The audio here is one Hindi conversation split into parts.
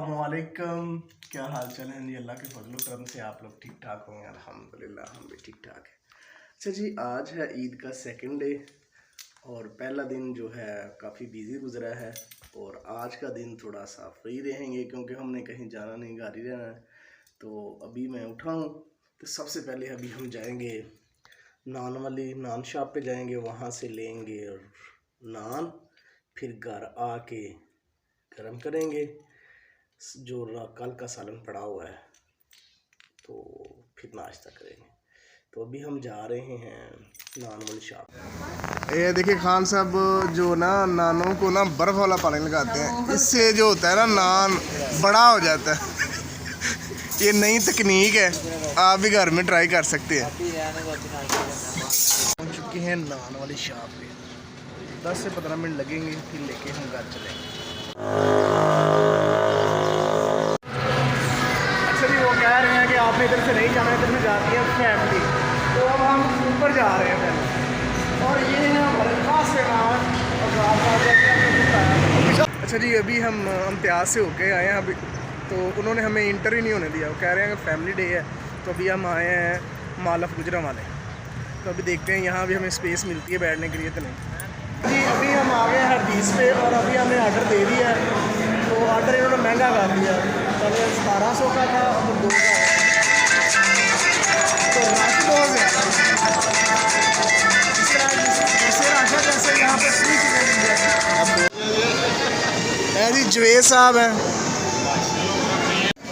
अस्सलामुअलैकुम। क्या हाल चाल है जी? अल्लाह के फजल करम से आप लोग ठीक ठाक होंगे। अल्हम्दुलिल्लाह हम भी ठीक ठाक हैं। अच्छा जी, आज है ईद का सेकंड डे और पहला दिन जो है काफ़ी बिज़ी गुजरा है और आज का दिन थोड़ा सा फ्री रहेंगे क्योंकि हमने कहीं जाना नहीं, घर ही रहना है। तो अभी मैं उठा हूँ तो सबसे पहले अभी हम जाएंगे नान वाली नान शॉप पे जाएंगे, वहाँ से लेंगे और नान, फिर घर आके गरम करेंगे जो कल का सालन पड़ा हुआ है, तो फिर नाश्ता करेंगे। तो अभी हम जा रहे हैं नान वाली शॉप। ये देखिए खान साहब जो ना नानों को ना बर्फ़ वाला पानी लगाते हैं, इससे जो होता है ना नान बड़ा हो जाता है। ये नई तकनीक है, आप भी घर में ट्राई कर सकते हैं। पहुंच चुके हैं नान वाली शॉप पे, 10 से 15 मिनट लगेंगे, फिर लेके हम घर चलेंगे। वो कह रहे हैं कि आपने इधर से नहीं जाना, इधर से जाती है फैमिली, तो अब हम ऊपर जा रहे हैं पहले। और ये है हमारे खास से नान। अच्छा जी, अभी हम इम्तियाज़ से होके आए हैं अभी, तो उन्होंने हमें इंटर ही नहीं होने दिया। वो कह रहे हैं कि फैमिली डे है, तो अभी हम आए हैं मालफ गुजरा वाले। तो अभी देखते हैं यहाँ भी हमें स्पेस मिलती है बैठने के लिए तो नहीं जी। अभी हम आ गए हरदीस पे और अभी हमें ऑर्डर दे दिया है, तो ऑर्डर इन्होंने महंगा कर दिया। पहले 1700 का था, अब 2 का है, तो रश बहुत ज़्यादा। इस तरह जैसे राशा जैसे यहाँ पे फ्री चिकन मिल जाए जी। जवेद साहब हैं।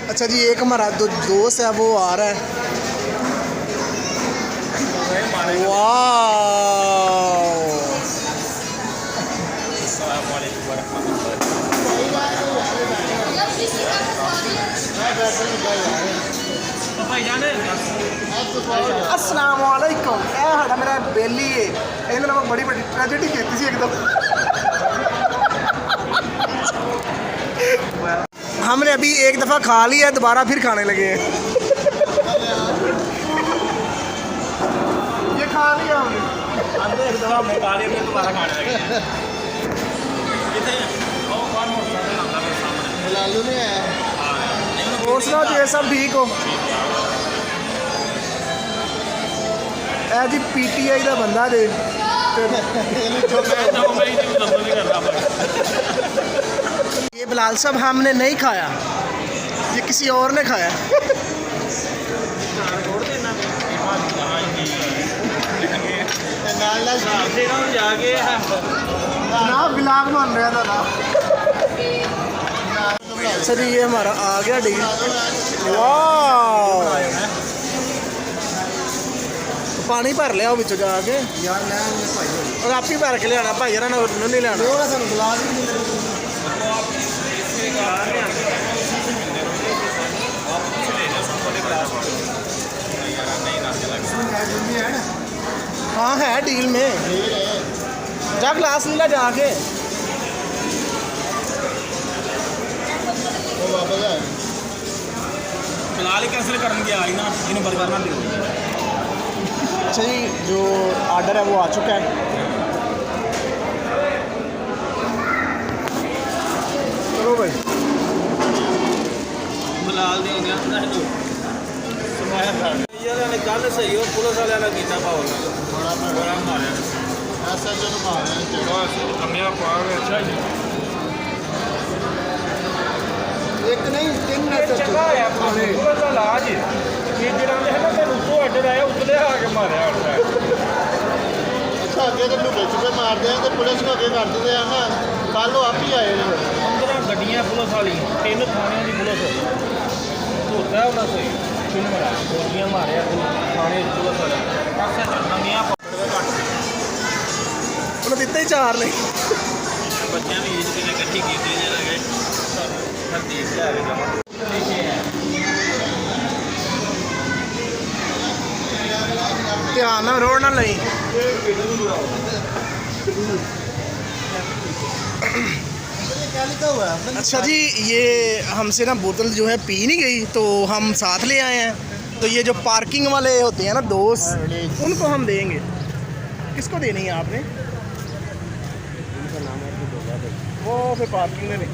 अच्छा जी, एक हमारा दोस्त है वो आ रहा है। वाह, अस्सलाम वालेकुम। साड़ा मेरा बेली है, इन्होंने मैं बड़ी बड़ी ट्रेजेडी की थी एकदम। हमने अभी एक दफ़ा खा लिया, दोबारा फिर खाने लगे हैं। ये खा लिया हमने, एक दफ़ा हमने खा लिया, फिर दोबारा खाने लगे। हौसला जो है सब ठीक हो। जी PTI का बंदा दे। ये बिलाल साहब हमने नहीं खाया, ये किसी और ने खाया। ना बिलाल बन रहा था ना। अच्छा जी, ये हमारा आ गया डील। वाह, पानी भर लिया बिचों जाके और आप ही भर के लिया भाई, नहीं लिया। हाँ है डील में, जा ग्लास लीला जाके। फिलहाल ही कैंसिल कर गया आई ना, इन बर्गर ना दियो। अच्छा जी, जो ऑर्डर है वो आ चुका है। चलो भाई, फिलहाल दे गया ने गल सही हो, पुलिस वाले ने कीता भाव बड़ा मारे ऐसा जो मारे कमियां पा गए। अच्छा जी, एक नहीं 3 चंगा है पुलिस का इलाज ये जरा है ना, फिर उतो ऑर्डर आया उतले आके मारे ऑर्डर। अच्छा, अगे तो लुके छुपे मारते हैं तो पुलिस को अगे कर देते हैं ना, कल वो आप ही आए 15 गड्डियां पुलिस वाली, 3 थाने की पुलिस होता है उन्हें सही फिल्म मारा, गोलियां मारे थाने पुलिस वाले नंगियां उन्हें दिता ही 4 नहीं। बच्चों भी ईद के इकट्ठी की गए हरदीस ले आए। ध्यान ना रोड ना लई। अच्छा जी, ये हमसे ना बोतल जो है पी नहीं गई, तो हम साथ ले आए हैं। तो ये जो पार्किंग वाले होते हैं ना दोस्त, उनको हम देंगे। किसको देनी है आपने? वो फिर पार्किंग में नहीं,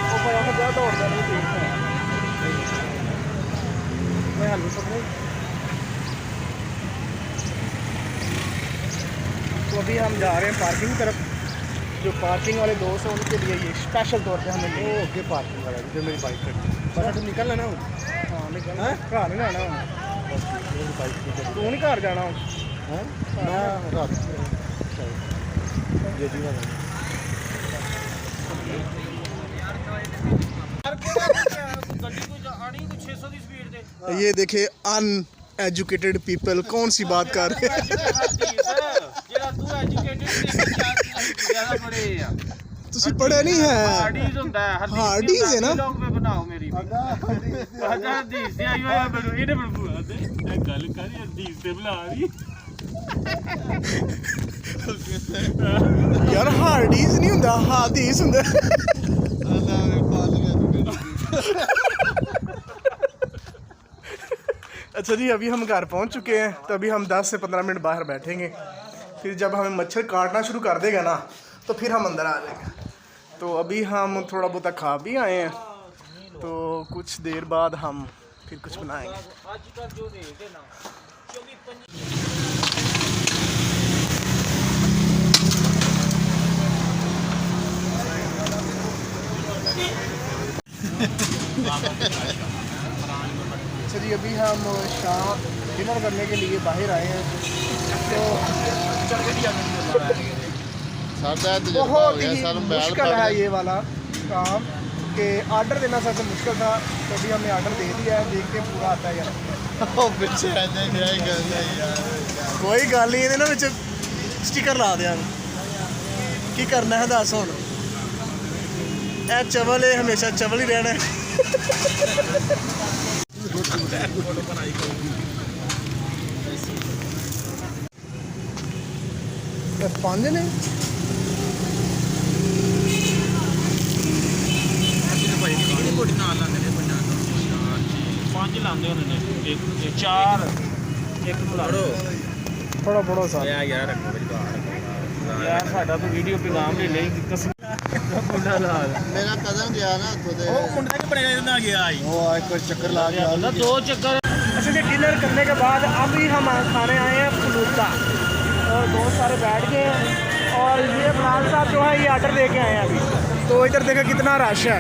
वो फटाफट दौड़ता नहीं तेज है। मैं हल्लू सकूँ। तो अभी हम जा रहे हैं पार्किंग तरफ। जो पार्किंग वाले दोस्त हैं उनके लिए ये स्पेशल तौर पे हमें वो ओके पार्किंग वाला जो मेरी बाइक खड़ी बस तो निकल लेना हूँ। हाँ निकल घर नहीं जाना हूँ। मेरी बाइक तू नहीं घर जाना हूँ। हाँ ये देखिए अनएजुकेटेड पीपल कौन सी बात कर रहे हैं। ਤੁਸੀਂ ਪੜ੍ਹੇ ਨਹੀਂ ਹੈ ਹਾਰਡੀਜ਼ ਹੁੰਦਾ ਹੈ ਹਾਰਡੀਜ਼ ਹੈ ਨਾ ਲੋਕ ਮੈਂ ਬਣਾਓ ਮੇਰੀ ਹਰਦੀਸ ਤੇ ਆਈ ਹੋਇਆ ਮੈਨੂੰ ਇਹਨੇ ਬੁਲਾ ਦੇ ਇਹ ਗੱਲ ਕਰ ਹਰਦੀਸ ਤੇ ਬੁਲਾ ਰਹੀ ਯਾਰ ਹਾਰਡੀਜ਼ ਨਹੀਂ ਹੁੰਦਾ ਹਾਦੀਸ ਹੁੰਦਾ अच्छा जी अभी हम घर पहुंच चुके हैं तो अभी हम 10 से 15 मिनट बाहर बैठेंगे फिर जब हमें मच्छर काटना शुरू कर देगा ना तो फिर हम अंदर आ जाएंगे। तो अभी हम थोड़ा बहुत खा भी आए हैं तो कुछ देर बाद हम फिर कुछ बनाएंगे। अच्छा जी अभी हम शाम डिनर करने के लिए बाहर आए हैं तो बहुत ही मुश्किल है ये वाला काम कि ऑर्डर देना सबसे मुश्किल था तो अभी हमने ऑर्डर दे दिया है। देख के पूरा आता है यार कोई गल नहीं ना विच स्टिकर ला देंगे की करना है दस हुण ए चवल है हमेशा चवल ही रहना है। पाँच ने पाँच लाते उन्होंने एक चार एक थोड़ा बड़ा सा यार साडा तो वीडियो पैगाम ले ले मुंडा लाल ਮੇਰਾ ਕਜ਼ਨ ਗਿਆ ਨਾ ਉੱਥੋਂ ਦੇ ਉਹ ਮੁੰਡਾ ਕਿ ਬੜੇ ਨਾ ਗਿਆ आई ਉਹ ਇੱਕ ਚੱਕਰ ਲਾ ਗਿਆ ना दो चक्कर। अच्छा जी डिनर करने के बाद अभी हम खाने आए हैं फलूदा और दोस्त सारे बैठ गए हैं और ये फलान साहब जो है ये ऑर्डर दे के आए हैं अभी। तो इधर देखा कितना रश है